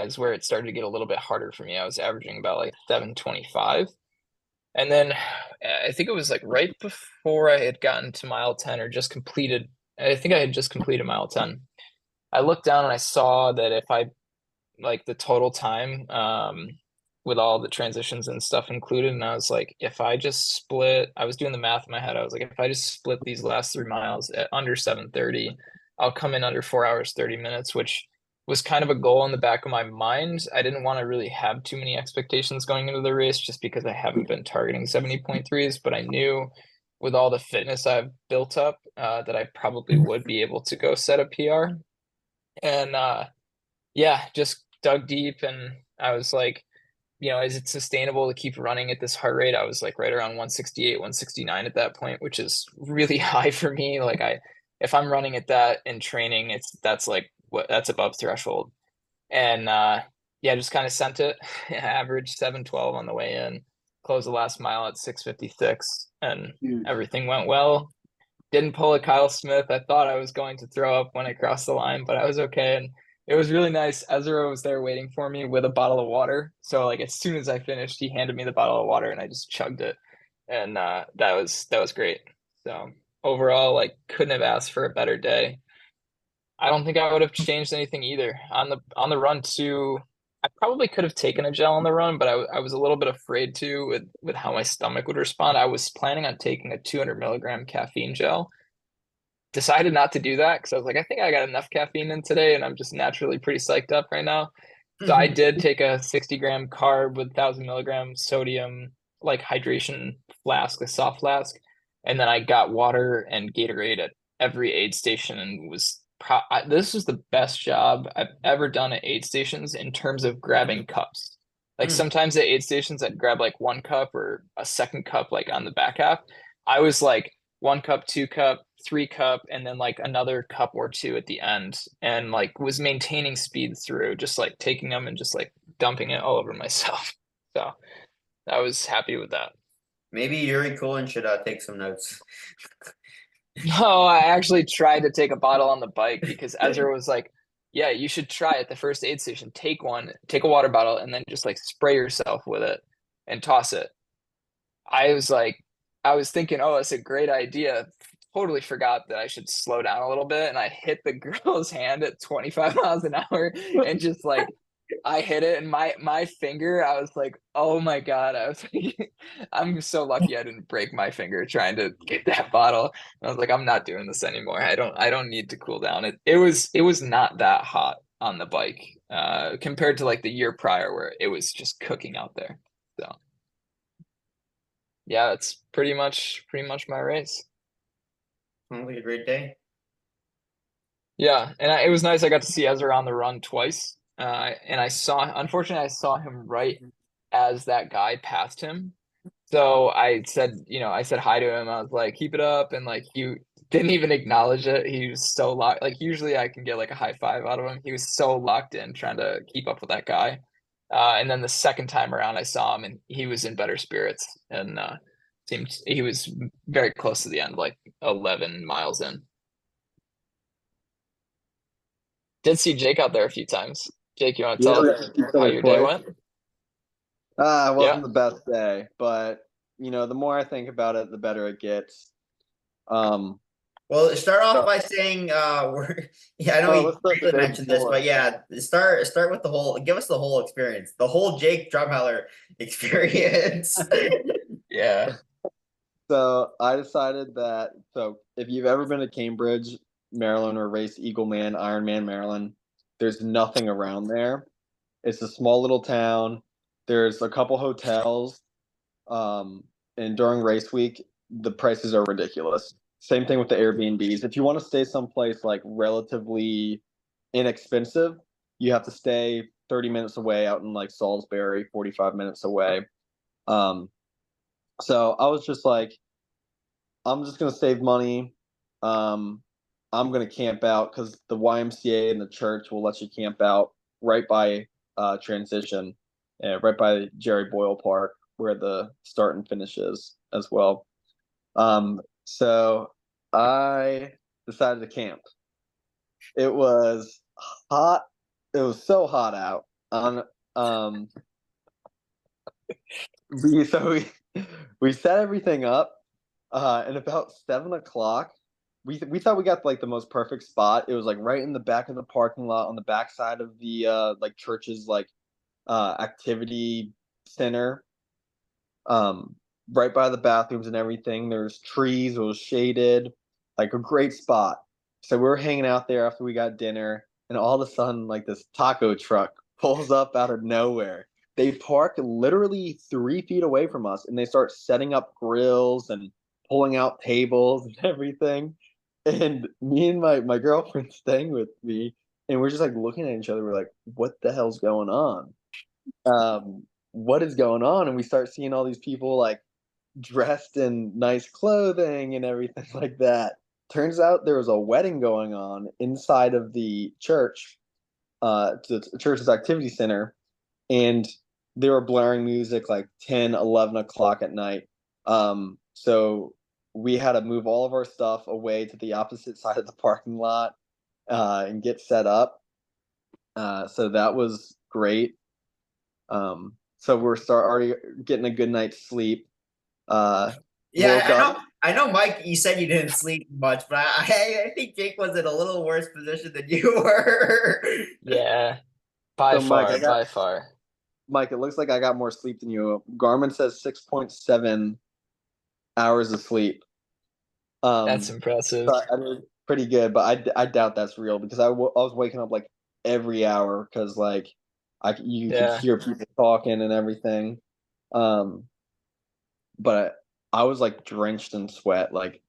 is where it started to get a little bit harder for me. I was averaging about like 7:25. And then I think it was like right before I had gotten to mile 10 or just completed, I think I had just completed mile 10. I looked down and I saw that if I like the total time with all the transitions and stuff included, and I was like, if I just split, I was doing the math in my head. I was like, if I just split these last 3 miles at under 7:30, I'll come in under 4 hours 30 minutes, which was kind of a goal in the back of my mind. I didn't want to really have too many expectations going into the race just because I haven't been targeting 70.3s, but I knew with all the fitness I've built up that I probably would be able to go set a PR. And yeah, just dug deep and I was like, is it sustainable to keep running at this heart rate? I was like right around 168, 169 at that point, which is really high for me. Like if I'm running at that in training, that's above threshold. And yeah, just kind of sent it. Average 7:12 on the way in. Closed the last mile at 6:56, and Huge. everything went well. Didn't pull a Kyle Smith. I thought I was going to throw up when I crossed the line, but I was okay. And it was really nice. Ezra was there waiting for me with a bottle of water. So like as soon as I finished, he handed me the bottle of water and I just chugged it. And that was great. So overall, like couldn't have asked for a better day. I don't think I would have changed anything either. On the run too, I probably could have taken a gel on the run, but I was a little bit afraid to with how my stomach would respond. I was planning on taking a 200 milligram caffeine gel. Decided not to do that because I was like, I think I got enough caffeine in today, and I'm just naturally pretty psyched up right now. So I did take a 60-gram carb with 1,000 milligram sodium, like hydration flask, a soft flask, and then I got water and Gatorade at every aid station, and this was the best job I've ever done at aid stations in terms of grabbing cups. Like sometimes at aid stations, I'd grab like one cup or a second cup, like on the back half. I was like 1 cup, 2 cup, 3 cup, and then like another cup or two at the end, and like was maintaining speed through, just like taking them and just like dumping it all over myself. So I was happy with that. Maybe Yuri Coolin should take some notes. No, I actually tried to take a bottle on the bike because Ezra was like, yeah, you should try at the first aid station. Take a water bottle, and then just like spray yourself with it and toss it. I was thinking, oh, that's a great idea. Totally forgot that I should slow down a little bit. And I hit the girl's hand at 25 miles an hour and just like, I hit it, and my finger, I was like, oh my God. I was like, I'm so lucky I didn't break my finger trying to get that bottle. And I was like, I'm not doing this anymore. I don't need to cool down. It was not that hot on the bike, compared to like the year prior where it was just cooking out there. So yeah, that's pretty much my race. Sounds like a great day. Yeah, and it was nice. I got to see Ezra on the run twice, and unfortunately, I saw him right as that guy passed him. So I said hi to him. I was like, "Keep it up," and like he didn't even acknowledge it. He was so locked. Like usually, I can get like a high five out of him. He was so locked in trying to keep up with that guy. And then the second time around, I saw him, and he was in better spirits, and seemed he was very close to the end, like 11 miles in. Did see Jake out there a few times. Jake, you want to tell us how your day went? It Yeah. wasn't the best day, but the more I think about it, the better it gets. Well, start off by saying I know let's start you the day mentioned this, before. but yeah, start with give us the whole experience, the whole Jake Drumheller experience. Yeah. So I decided that if you've ever been to Cambridge, Maryland, or raced Eagleman, Ironman, Maryland, there's nothing around there. It's a small little town. There's a couple hotels, and during race week, the prices are ridiculous. Same thing with the Airbnbs. If you want to stay someplace like relatively inexpensive, you have to stay 30 minutes away out in like Salisbury, 45 minutes away. So I was just like, I'm just gonna save money. I'm gonna camp out because the YMCA and the church will let you camp out right by transition, right by Jerry Boyle Park where the start and finish is as well. So I decided to camp. It was hot. It was so hot out. We set everything up, and about 7 o'clock, we thought we got like the most perfect spot. It was like right in the back of the parking lot, on the back side of the like church's like activity center, right by the bathrooms and everything. There's trees. It was shaded, like a great spot. So we were hanging out there after we got dinner, and all of a sudden, like this taco truck pulls up out of nowhere. They park literally 3 feet away from us, and they start setting up grills and pulling out tables and everything. And me and my girlfriend staying with me, and we're just like looking at each other. We're like, "What the hell's going on?" what is going on? And we start seeing all these people like dressed in nice clothing and everything like that. Turns out there was a wedding going on inside of the church, the church's activity center, and they were blaring music like 10, 11 o'clock at night. So we had to move all of our stuff away to the opposite side of the parking lot and get set up. So that was great. So we're already getting a good night's sleep. Yeah, I know, Mike, you said you didn't sleep much, but I think Jake was in a little worse position than you were. Yeah, by So, Mike, far, by far. Mike, it looks like I got more sleep than you. Garmin says 6.7 hours of sleep. That's impressive. I mean, pretty good, but I doubt that's real because I was waking up like every hour because like you could hear people talking and everything. But I was like drenched in sweat. Like,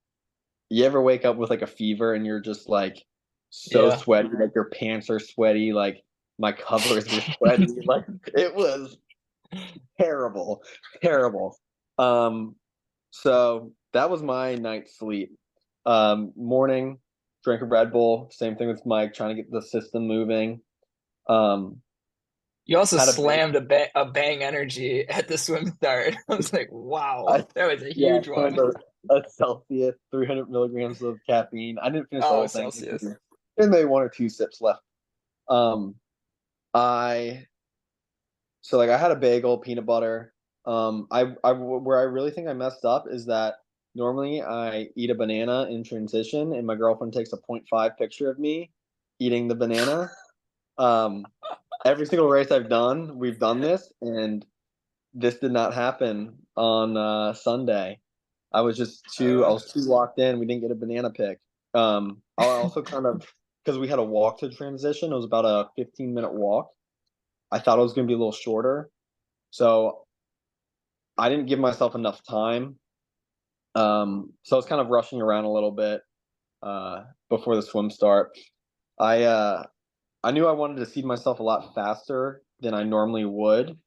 you ever wake up with like a fever and you're just like so sweaty, like your pants are sweaty, like my covers were sweaty, like it was terrible, terrible. So that was my night's sleep. Morning, drank a Red Bull. Same thing with Mike, trying to get the system moving. You also slammed a bang energy at the swim start. I was like, wow, that was a huge one. A Celsius, 300 milligrams of caffeine. I didn't finish the whole thing. Celsius. And maybe 1 or 2 sips left. So like I had a bagel, peanut butter. Where I really think I messed up is that normally I eat a banana in transition, and my girlfriend takes a 0.5 picture of me eating the banana. Every single race we've done this, and this did not happen on Sunday. I was too locked in. We didn't get a banana pick. I also kind of, because we had a walk to transition. It was about a 15-minute walk. I thought it was going to be a little shorter, so I didn't give myself enough time. So I was kind of rushing around a little bit before the swim start. I knew I wanted to seed myself a lot faster than I normally would,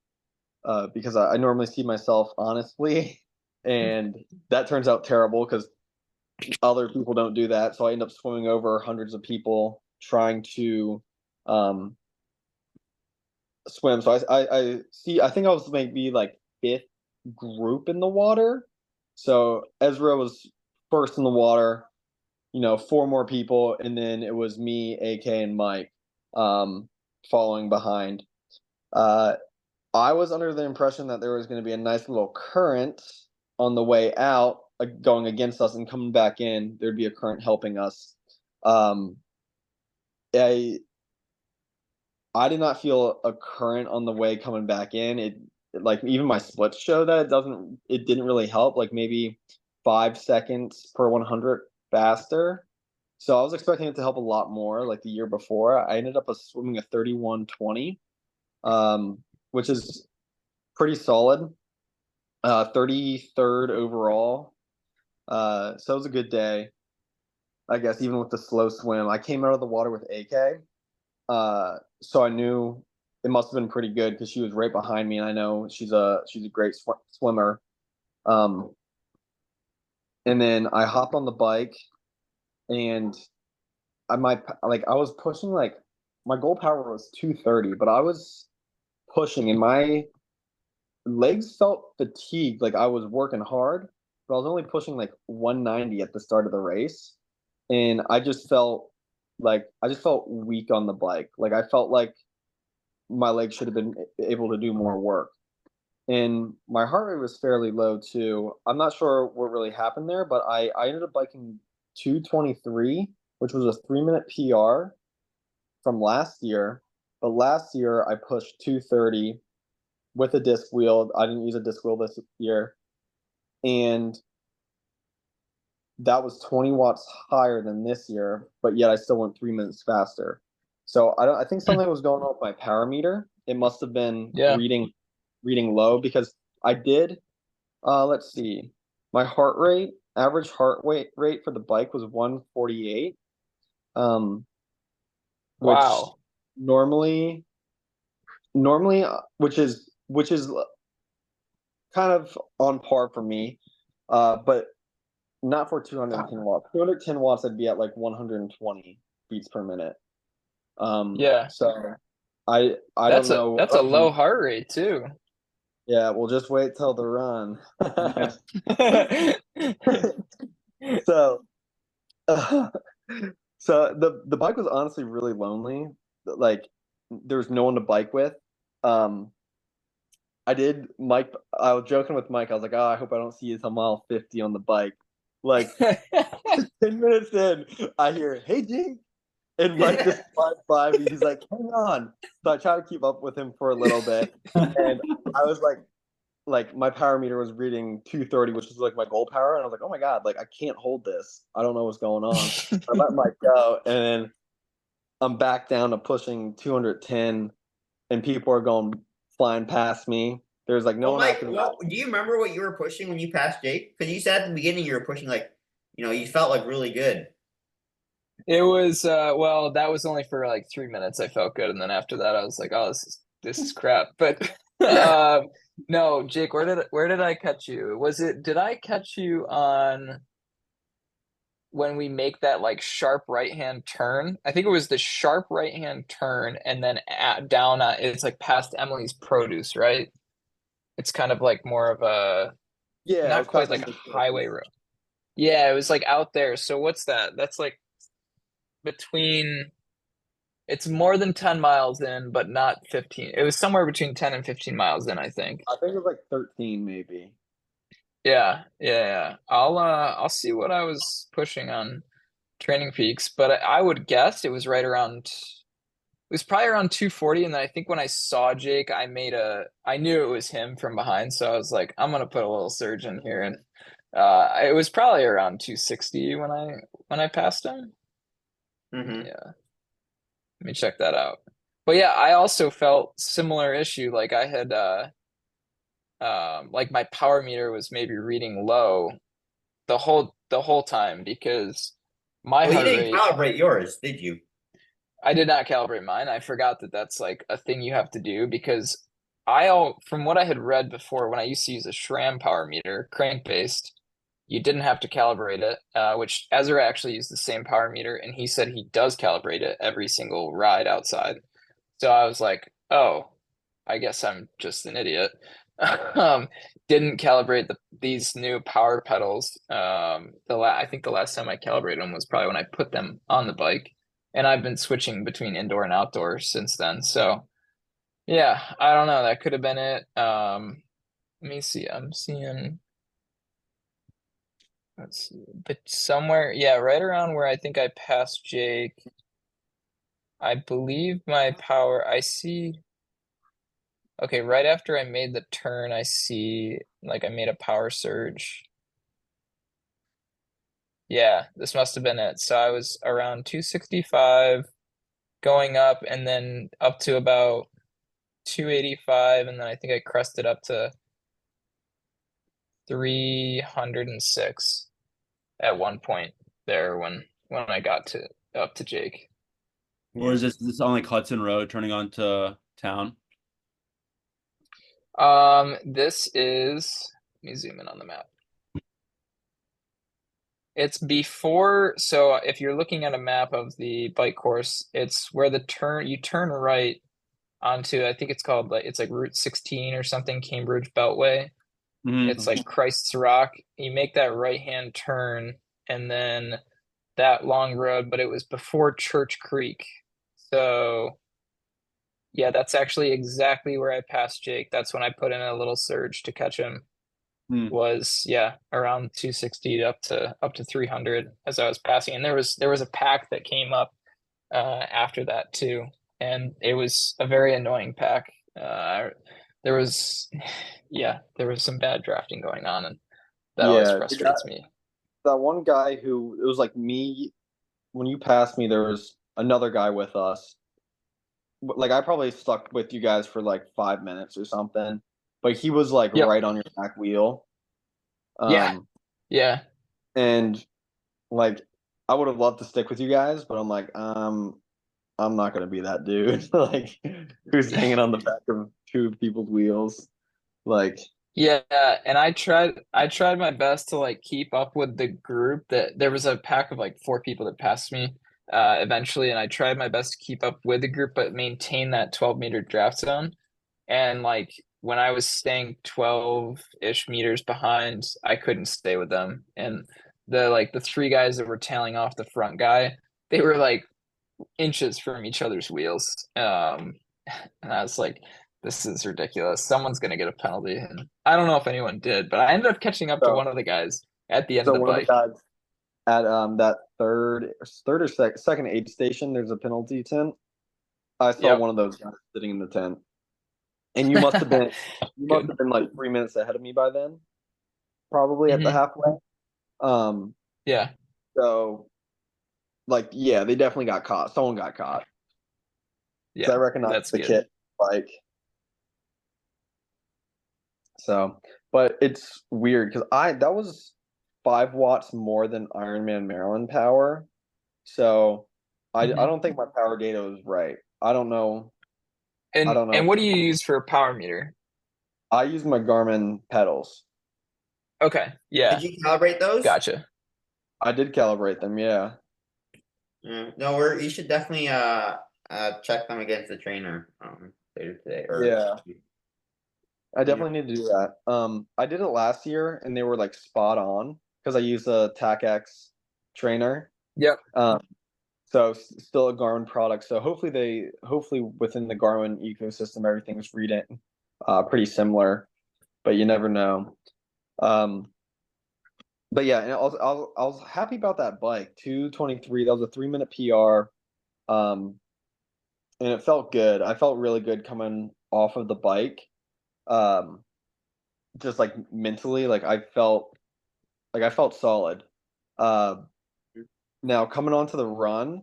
because I normally seed myself honestly, and that turns out terrible because other people don't do that. So I end up swimming over hundreds of people trying to swim. So I think I was maybe like 5th group in the water. So Ezra was first in the water, 4 more people, and then it was me, AK, and Mike following behind. I was under the impression that there was going to be a nice little current on the way out, going against us, and coming back in, there'd be a current helping us. I did not feel a current on the way coming back in. It like even my splits show that it didn't really help, like maybe 5 seconds per 100 faster. So I was expecting it to help a lot more like the year before. I ended up swimming a 31:20, which is pretty solid. 33rd overall. So it was a good day, I guess, even with the slow swim. I came out of the water with AK. So I knew it must have been pretty good because she was right behind me, and I know she's a great swimmer. And then I hopped on the bike, and I was pushing, like my goal power was 230, but I was pushing and my legs felt fatigued, like I was working hard, but I was only pushing like 190 at the start of the race, and I just felt weak on the bike. Like I felt like my legs should have been able to do more work. And my heart rate was fairly low too. I'm not sure what really happened there, but I ended up biking 223, which was a 3-minute PR from last year. But last year I pushed 230 with a disc wheel. I didn't use a disc wheel this year. And that was 20 watts higher than this year, but yet I still went 3 minutes faster. So I think something was going on with my power meter. It must have been reading low, because I did, let's see, my average heart rate for the bike was 148. Which wow. normally, which is which is kind of on par for me, but not for 210 watts. 210 watts, I'd be at like 120 beats per minute. Yeah. So I That's don't know. that's a low heart rate too. Yeah, we'll just wait till the run. So, so the bike was honestly really lonely. Like, there was no one to bike with. I was joking with Mike. I was like, oh, I hope I don't see you till mile 50 on the bike. Like 10 minutes in, I hear, hey, Jake. And Mike just flies by me. He's like, hang on. So I try to keep up with him for a little bit. And I was like my power meter was reading 230, which is like my goal power. And I was like, oh my God, like I can't hold this. I don't know what's going on. I let Mike go. And then I'm back down to pushing 210 and people are going flying past me. There's like no Well, one Mike, after me. well, do you remember what you were pushing when you passed Jake? Because you said at the beginning you were pushing like, you felt like really good. It was well, that was only for like 3 minutes. I felt good, and then after that, I was like, "Oh, this is crap." But no, Jake, where did I catch you? Did I catch you on when we make that like sharp right hand turn? I think it was the sharp right hand turn, and then down. It's like past Emily's Produce, right? It's kind of like more of a Yeah, not quite like a highway road. Yeah, it was like out there. So what's that? That's like between it's more than 10 miles in, but not 15. It was somewhere between 10 and 15 miles in, I think. I think it was like 13 maybe. Yeah. I'll see what I was pushing on Training Peaks, but I would guess it was probably around 240. And then I think when I saw Jake, I knew it was him from behind. So I was like, I'm gonna put a little surge in here. And it was probably around 260 when I passed him. Mm-hmm. Yeah. Let me check that out. But yeah, I also felt similar issue. Like I had like my power meter was maybe reading low the whole time because my Well, you heart didn't rate, calibrate yours, did you? I did not calibrate mine. I forgot that that's like a thing you have to do because from what I had read before when I used to use a SRAM power meter, crank based, you didn't have to calibrate it, which Ezra actually used the same power meter and he said he does calibrate it every single ride outside. So I was like, oh, I guess I'm just an idiot. Didn't calibrate these new power pedals. I think the last time I calibrated them was probably when I put them on the bike, and I've been switching between indoor and outdoor since then. So yeah, I don't know. That could have been it. Let me see. I'm seeing. Let's see, but somewhere, yeah, right around where I think I passed Jake. I believe my power. I see. Okay, right after I made the turn, I see like I made a power surge. Yeah, this must have been it. So I was around 265 going up and then up to about 285 and then I think I crested up to 306 at one point there when I got to up to Jake. Or is this on like Hudson Road turning onto town? This is, let me zoom in on the map. It's before, so if you're looking at a map of the bike course, it's where you turn right onto, I think it's called it's like Route 16 or something, Cambridge Beltway. Mhm. It's like Christ's Rock. You make that right-hand turn and then that long road, but it was before Church Creek. So yeah, that's actually exactly where I passed Jake. That's when I put in a little surge to catch him. Was around 260 up to 300 as I was passing, and there was a pack that came up after that too, and it was a very annoying pack. There was some bad drafting going on, and that always frustrates me. That one guy who it was like me when you passed me, there was another guy with us. Like I probably stuck with you guys for like 5 minutes or something, but he was like right on your back wheel. Yeah. And like I would have loved to stick with you guys, but I'm like, I'm not gonna be that dude. Like, who's hanging on the back of two people's wheels. Like, Yeah, and I tried my best to like keep up with the group. That there was a pack of like four people that passed me eventually, and I tried my best to keep up with the group but maintain that 12-meter draft zone. And like when I was staying 12-ish meters behind, I couldn't stay with them. And the three guys that were tailing off the front guy, they were like inches from each other's wheels. And I was like, this is ridiculous. Someone's gonna get a penalty. And I don't know if anyone did, but I ended up catching up to so, one of the guys at the end so of the one of the bike. guys at that third or second aid station, there's a penalty tent. I saw Yep. one of those guys sitting in the tent. And you must have been Good. like 3 minutes ahead of me by then, probably at the halfway. Yeah. So like, yeah, they definitely got caught. Someone got caught. Yeah. I recognize That's the good. kit bike. So, but it's weird because that was 5 watts more than Ironman Maryland power. So I don't think my power data was right. I don't know. I don't know. And what do you use for a power meter? I use my Garmin pedals. Okay. Yeah. Did you calibrate those? Gotcha. I did calibrate them, yeah. No, you should definitely check them against the trainer later today. Yeah. I definitely need to do that. I did it last year and they were like spot on because I use a TACX trainer. Yep. So still a Garmin product. So hopefully within the Garmin ecosystem everything's reading pretty similar, but you never know. But yeah, and I was happy about that bike, 2:23. That was a 3-minute PR. And it felt good. I felt really good coming off of the bike. Just like mentally, like I felt solid. Now coming onto the run,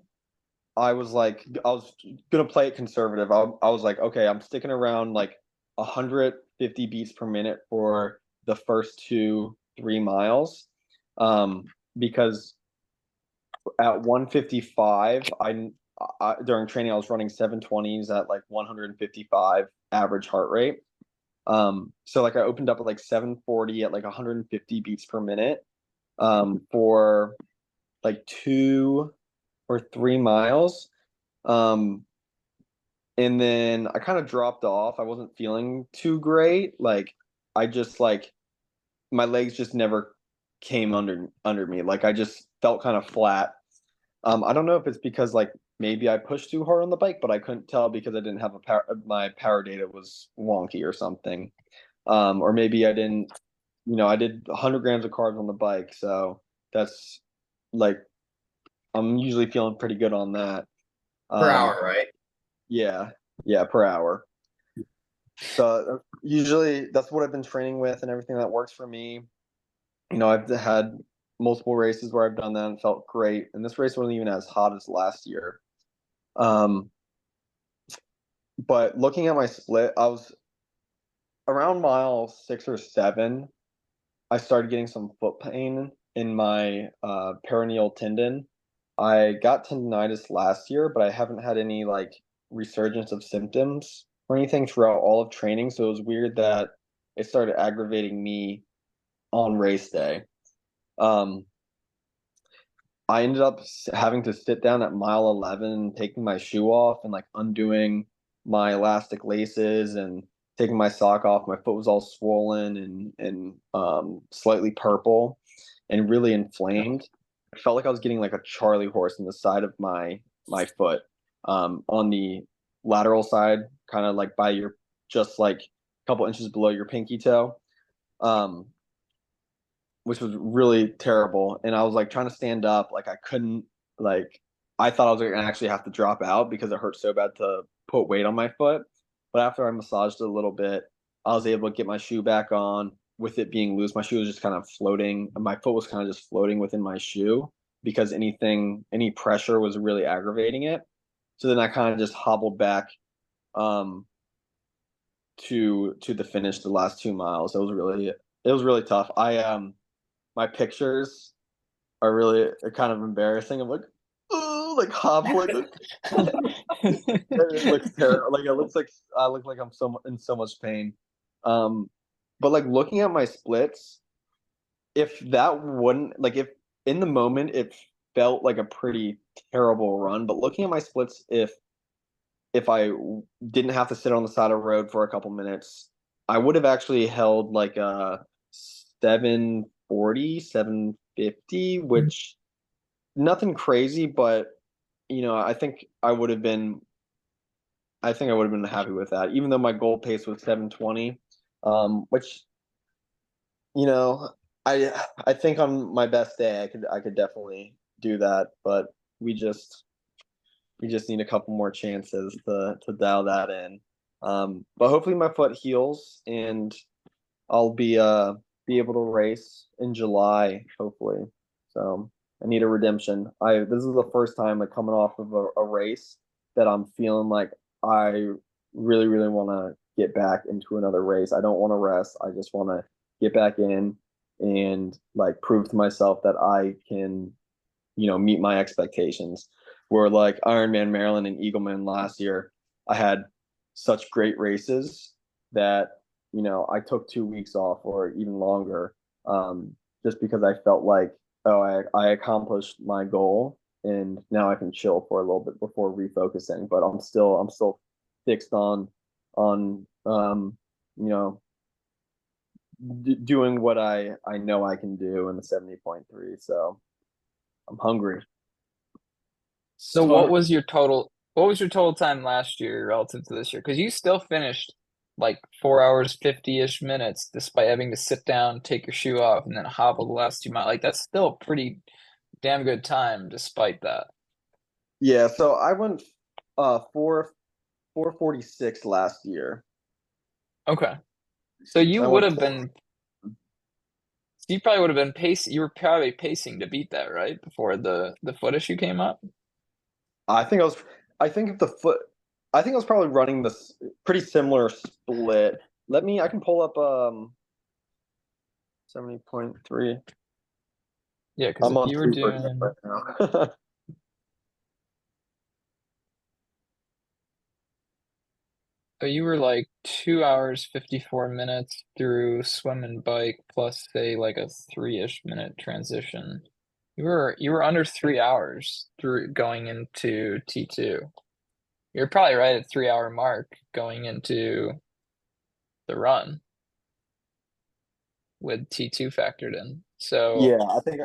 I was gonna play it conservative. I was like, okay, I'm sticking around like 150 beats per minute for the first 3 miles. Because at 155, during training I was running 720s at like 155 average heart rate. So like I opened up at like 740 at like 150 beats per minute for like 2 or 3 miles. And then I kind of dropped off. I wasn't feeling too great. Like I just like my legs just never came under me. Like I just felt kind of flat. I don't know if it's because like maybe I pushed too hard on the bike, but I couldn't tell because I didn't have my power data was wonky or something. Or maybe I didn't, I did 100 grams of carbs on the bike. So that's like, I'm usually feeling pretty good on that. Per hour, right? Yeah. Yeah. Per hour. So usually that's what I've been training with and everything that works for me. I've had multiple races where I've done that and felt great. And this race wasn't even as hot as last year. But looking at my split, I was around mile 6 or 7. I started getting some foot pain in my peroneal tendon. I got tendonitis last year, but I haven't had any like resurgence of symptoms or anything throughout all of training. So it was weird that it started aggravating me on race day. I ended up having to sit down at mile 11, taking my shoe off and like undoing my elastic laces and taking my sock off. My foot was all swollen and slightly purple and really inflamed. I felt like I was getting like a Charlie horse in the side of my foot, on the lateral side, kind of like by your, just like a couple inches below your pinky toe. Which was really terrible. And I was like trying to stand up, like I couldn't, like I thought I was gonna actually have to drop out because it hurt so bad to put weight on my foot. But after I massaged it a little bit, I was able to get my shoe back on with it being loose. My shoe was just kind of floating. My foot was kind of just floating within my shoe because any pressure was really aggravating it. So then I kind of just hobbled back to the finish, the last 2 miles. It was really tough. My pictures are really kind of embarrassing. I'm like, oh, like hobbling. It looks terrible. Like it looks like I look like I'm in so much pain. But like looking at my splits, if that wouldn't like if in the moment it felt like a pretty terrible run, but looking at my splits, if I didn't have to sit on the side of the road for a couple minutes, I would have actually held like a 740, 750, which nothing crazy, but I think I would have been happy with that, even though my goal pace was 720, which I think on my best day I could definitely do that, but we just need a couple more chances to dial that in. But hopefully my foot heals and I'll be able to race in July, hopefully. So I need a redemption. This is the first time like coming off of a race that I'm feeling like I really, really want to get back into another race. I don't want to rest. I just want to get back in and like prove to myself that I can, meet my expectations. Where like Ironman Maryland and Eagleman last year, I had such great races that I took 2 weeks off or even longer, just because I felt like, oh, I accomplished my goal and now I can chill for a little bit before refocusing. But I'm still fixed on doing what I know I can do in the 70.3. So I'm hungry. So what was your total time last year relative to this year? Because you still finished like 4 hours 50-ish minutes despite having to sit down, take your shoe off, and then hobble the last 2 miles. Like that's still a pretty damn good time despite that. Yeah, so I went 446 last year. Okay. So you would have been you probably would have been pacing. You were probably pacing to beat that, right? Before the foot issue came up. I think I was probably running this pretty similar split. I can pull up 70.3. Yeah, because if you were doing right now. So you were like 2 hours 54 minutes through swim and bike plus say like a 3-ish minute transition. You were under 3 hours through going into T2. You're probably right at 3 hour mark going into the run with T2 factored in. So yeah,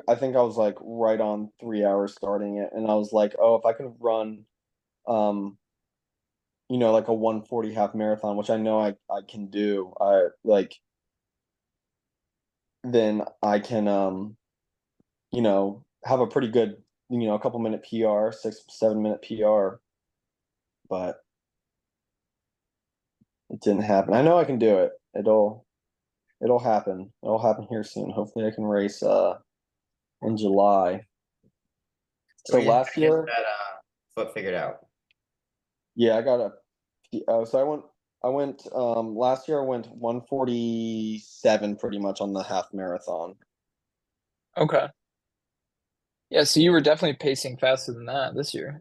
I think I was like right on 3 hours starting it, and I was like, oh, if I could run like a 140 half marathon, which I know I can do, then I can have a pretty good, a couple minute PR, 6-7 minute PR, but it didn't happen. I know I can do it. It'll happen. It'll happen here soon. Hopefully I can race in July. So last year that foot figured out. Yeah, I got so I went last year I went 147 pretty much on the half marathon. okay. Yeah, so you were definitely pacing faster than that this year.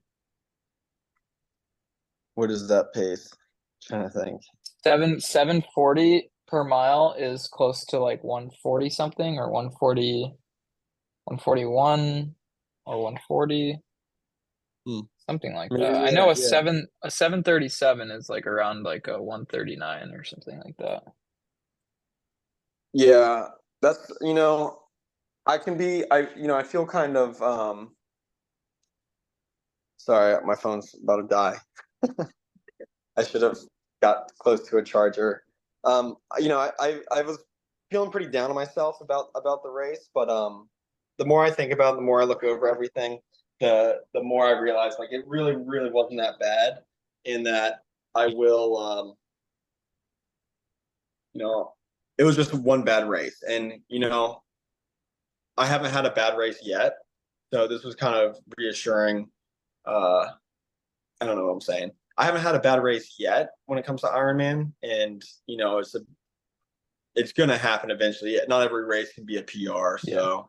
What is that pace? I'm trying to think. 740 per mile is close to like 140 something or 140, 141 or 140. Something like that. I know a 737 is like around like a 139 or something like that. Yeah, that's I feel kind of sorry, my phone's about to die. I should have got close to a charger. I was feeling pretty down on myself about the race, but the more I think about it, the more I look over everything, the more I realize like it really, really wasn't that bad, in that I will it was just one bad race, and I haven't had a bad race yet, so this was kind of reassuring. I don't know what I'm saying. I haven't had a bad race yet when it comes to Ironman, and it's gonna happen eventually. Not every race can be a PR, so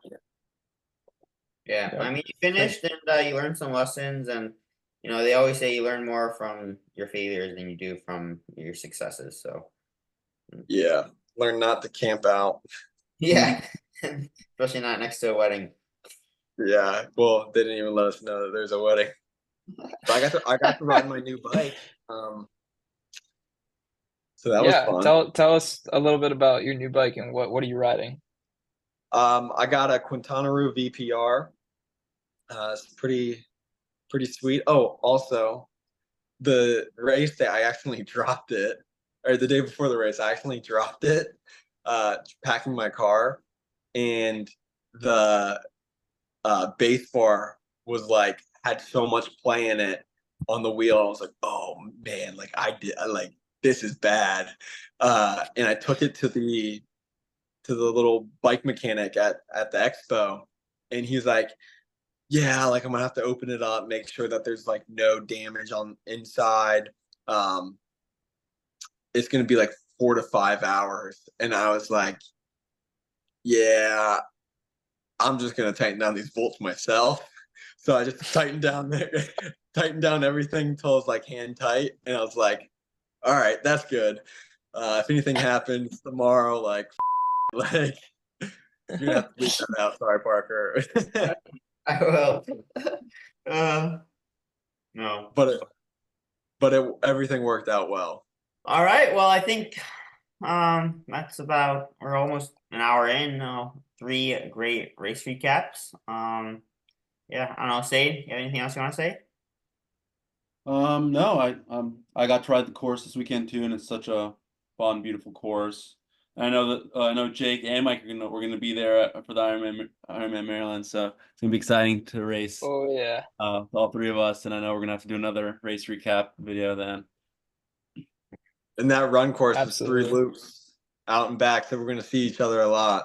Yeah, Yep. I mean, you finished and you learned some lessons, and they always say you learn more from your failures than you do from your successes. So Yeah. Learn not to camp out. yeah, especially not next to a wedding. Yeah. Well, they didn't even let us know that there's a wedding. So I got to ride my new bike. So that was fun. Tell us a little bit about your new bike and what are you riding? I got a Quintanaru VPR. It's pretty sweet. Oh, also the race day I actually dropped it, or the day before the race I actually dropped it, packing my car, and the base bar was like had so much play in it on the wheel. I was like, oh man, like this is bad. And I took it to the little bike mechanic at the expo, and he's like, yeah, like I'm gonna have to open it up, make sure that there's like no damage on inside. It's gonna be like 4 to 5 hours. And I was like, yeah, I'm just gonna tighten down these bolts myself. So I just tightened down everything until it's like hand tight. And I was like, all right, that's good. If anything happens tomorrow, like you're gonna have to bleep that out. Sorry, Parker. I will. No. But everything worked out well. All right. Well, I think that's we're almost an hour in. 3 great race recaps. Yeah, I don't know, Seid, you have anything else you want to say? No, I got to ride the course this weekend too, and it's such a fun, beautiful course. And I know Jake and Mike we're gonna be there for the Ironman Maryland, so it's gonna be exciting to race. Oh yeah. All 3 of us, and I know we're gonna have to do another race recap video then. And that run course Absolutely. is 3 loops out and back, so we're gonna see each other a lot.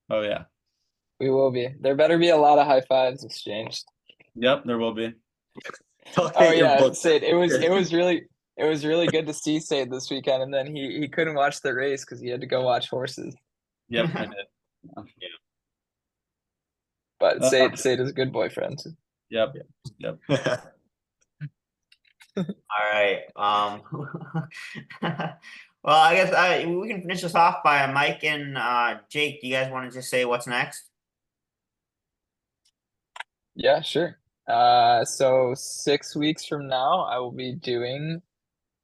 Oh yeah. We will be. There better be a lot of high fives exchanged. Yep, there will be. Oh yeah, Seid. It was really good to see Seid this weekend, and then he couldn't watch the race because he had to go watch horses. Yep, I did. Yeah. But Seid is a good boyfriend. Yep. All right. Well, I guess we can finish this off by Mike and Jake. Do you guys want to just say what's next? Yeah, sure. So 6 weeks from now, I will be doing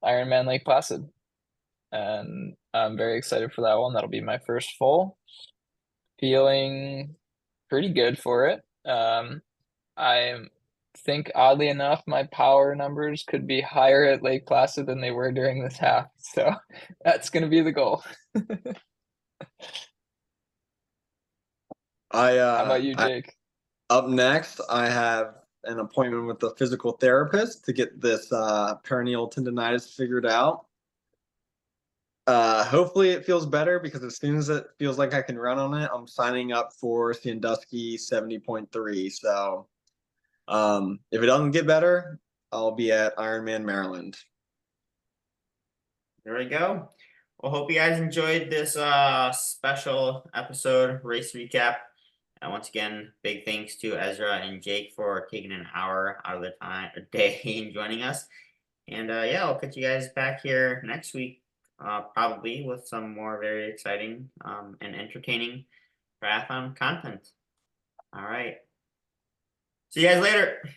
Ironman Lake Placid, and I'm very excited for that one. That'll be my first full. Feeling pretty good for it. I think oddly enough, my power numbers could be higher at Lake Placid than they were during this half. So that's going to be the goal. How about you, Jake? Up next, I have an appointment with the physical therapist to get this peroneal tendonitis figured out. Hopefully it feels better, because as soon as it feels like I can run on it, I'm signing up for Sandusky 70.3. So if it doesn't get better, I'll be at Ironman Maryland. There we go. Well, hope you guys enjoyed this special episode race recap. And once again, big thanks to Ezra and Jake for taking an hour out of their day and joining us. And yeah, I'll catch you guys back here next week, probably with some more very exciting and entertaining triathlon content. All right. See you guys later.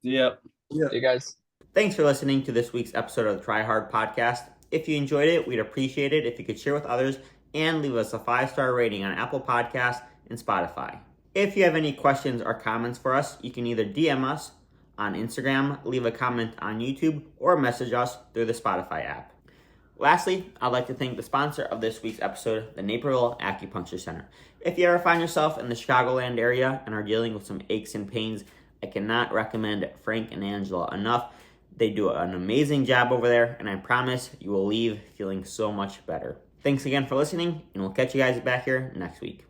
Yep. Yeah. See you guys. Thanks for listening to this week's episode of the Try Hard podcast. If you enjoyed it, we'd appreciate it if you could share with others and leave us a 5-star rating on Apple Podcasts and Spotify. If you have any questions or comments for us, you can either DM us on Instagram, leave a comment on YouTube, or message us through the Spotify app. Lastly, I'd like to thank the sponsor of this week's episode, the Naperville Acupuncture Center. If you ever find yourself in the Chicagoland area and are dealing with some aches and pains, I cannot recommend Frank and Angela enough. They do an amazing job over there, and I promise you will leave feeling so much better. Thanks again for listening, and we'll catch you guys back here next week.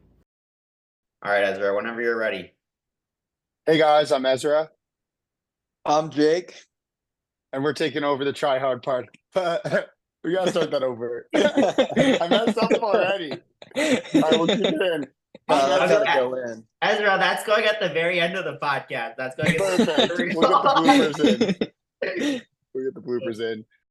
All right, Ezra, whenever you're ready. Hey guys, I'm Ezra, I'm Jake. and we're taking over the Try Hard part. We gotta start that over. I messed up already. All right, we'll keep it in. I Ezra, gotta go in. Ezra, that's That's going at the very end of the podcast. That's going. Perfect. We'll get the bloopers in. We'll get the bloopers in.